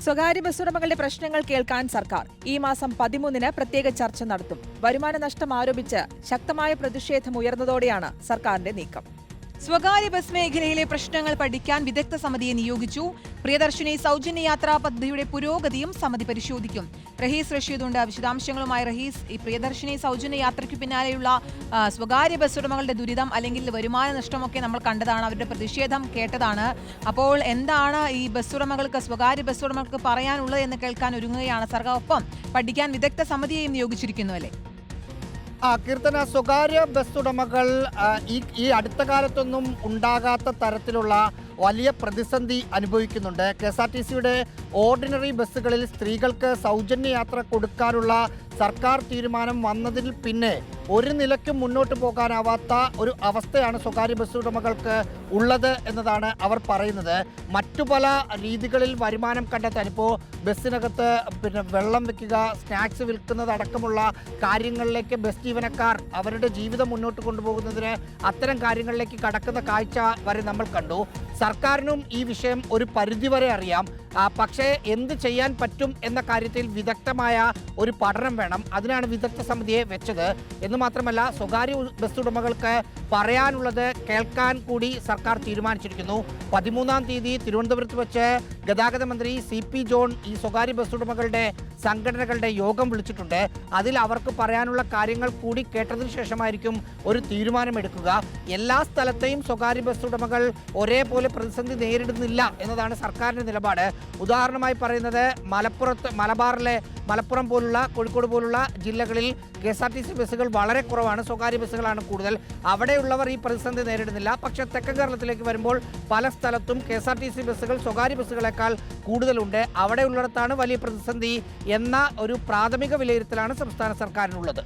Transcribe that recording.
സ്വകാര്യ ബസ് ഉടമകളുടെ പ്രശ്നങ്ങൾ കേൾക്കാൻ സർക്കാർ ഈ മാസം 13-ന് പ്രത്യേക ചർച്ച നടത്തും. വരുമാന നഷ്ടം ആരോപിച്ച് ശക്തമായ പ്രതിഷേധം ഉയർന്നതോടെയാണ് സർക്കാരിന്റെ നീക്കം. സ്വകാര്യ ബസ് മേഖലയിലെ പ്രശ്നങ്ങൾ പഠിക്കാൻ വിദഗ്ധ സമിതിയെ നിയോഗിച്ചു. പ്രിയദർശിനി സൗജന്യ യാത്രാ പദ്ധതിയുടെ പുരോഗതിയും സമിതി പരിശോധിക്കും. റഹീസ് റഷീദുണ്ട് വിശദാംശങ്ങളുമായി. റഹീസ്, ഈ പ്രിയദർശിനി സൗജന്യ യാത്രയ്ക്ക് പിന്നാലെയുള്ള സ്വകാര്യ ബസ് ഉടമകളുടെ ദുരിതം അല്ലെങ്കിൽ വരുമാന നഷ്ടമൊക്കെ നമ്മൾ കണ്ടതാണ്, അവരുടെ പ്രതിഷേധം കേട്ടതാണ്. അപ്പോൾ എന്താണ് ഈ ബസ് ഉടമകൾക്ക്, സ്വകാര്യ ബസ് ഉടമകൾക്ക് പറയാനുള്ളത് എന്ന് കേൾക്കാൻ ഒരുങ്ങുകയാണ് സർക്കാർ. ഒപ്പം പഠിക്കാൻ വിദഗ്ധ സമിതിയെയും നിയോഗിച്ചിരിക്കുന്നു അല്ലേ? കീർത്തന, സ്വകാര്യ ബസ് ഉടമകൾ ഈ അടുത്ത കാലത്തൊന്നും ഉണ്ടാകാത്ത തരത്തിലുള്ള വലിയ പ്രതിസന്ധി അനുഭവിക്കുന്നുണ്ട്. KSRTCയുടെ ഓർഡിനറി ബസ്സുകളിൽ സ്ത്രീകൾക്ക് സൗജന്യ യാത്ര കൊടുക്കാനുള്ള സർക്കാർ തീരുമാനം വന്നതിൽ പിന്നെ ഒരു നിലയ്ക്കും മുന്നോട്ട് പോകാനാവാത്ത ഒരു അവസ്ഥയാണ് സ്വകാര്യ ബസ് ഉടമകൾക്ക് ഉള്ളത് എന്നതാണ് അവർ പറയുന്നത്. മറ്റു പല രീതികളിൽ വരുമാനം കണ്ടെത്താൻ, ഇപ്പോൾ ബസ്സിനകത്ത് വെള്ളം വെക്കുക, സ്നാക്സ് വിൽക്കുന്നതടക്കമുള്ള കാര്യങ്ങളിലേക്ക് ബസ് ജീവനക്കാർ അവരുടെ ജീവിതം മുന്നോട്ട് കൊണ്ടുപോകുന്നതിന് അത്തരം കാര്യങ്ങളിലേക്ക് കടക്കുന്ന കാഴ്ച വരെ നമ്മൾ കണ്ടു. സർക്കാരിനും ഈ വിഷയം ഒരു പരിധിവരെ അറിയാം. പക്ഷേ എന്ത് ചെയ്യാൻ പറ്റും എന്ന കാര്യത്തിൽ വിദഗ്ധമായ ഒരു പഠനം വേണം. അതിനാണ് വിദഗ്ധ സമിതിയെ വെച്ചത്. എന്ന് മാത്രമല്ല, സ്വകാര്യ ബസ് ഉടമകൾക്ക് പറയാനുള്ളത് കേൾക്കാൻ കൂടി സർക്കാർ തീരുമാനിച്ചിരിക്കുന്നു. 13-ാം തീയതി തിരുവനന്തപുരത്ത് വെച്ച് ഗതാഗത മന്ത്രി CP ജോൺ ഈ സ്വകാര്യ ബസ് ഉടമകളുടെ സംഘടനകളുടെ യോഗം വിളിച്ചിട്ടുണ്ട്. അതിൽ അവർക്ക് പറയാനുള്ള കാര്യങ്ങൾ കൂടി കേട്ടതിന് ശേഷമായിരിക്കും ഒരു തീരുമാനമെടുക്കുക. എല്ലാ സ്ഥലത്തെയും സ്വകാര്യ ബസ് ഉടമകൾ ഒരേപോലെ പ്രതിസന്ധി നേരിടുന്നില്ല എന്നതാണ് സർക്കാരിൻ്റെ നിലപാട്. ഉദാഹരണമായി പറയുന്നത്, മലപ്പുറം പോലുള്ള, കോഴിക്കോട് പോലുള്ള ജില്ലകളിൽ KSRTC ബസ്സുകൾ വളരെ കുറവാണ്, സ്വകാര്യ ബസ്സുകളാണ് കൂടുതൽ. അവിടെയുള്ളവർ ഈ പ്രതിസന്ധി നേരിടുന്നില്ല. പക്ഷേ തെക്കൻ കേരളത്തിലേക്ക് വരുമ്പോൾ പല സ്ഥലത്തും KSRTC ബസ്സുകൾ സ്വകാര്യ ബസ്സുകളെക്കാൾ കൂടുതലുണ്ട്. അവിടെയുള്ളിടത്താണ് വലിയ പ്രതിസന്ധി എന്ന ഒരു പ്രാഥമിക വിലയിരുത്തലാണ് സംസ്ഥാന സർക്കാരിനുള്ളത്.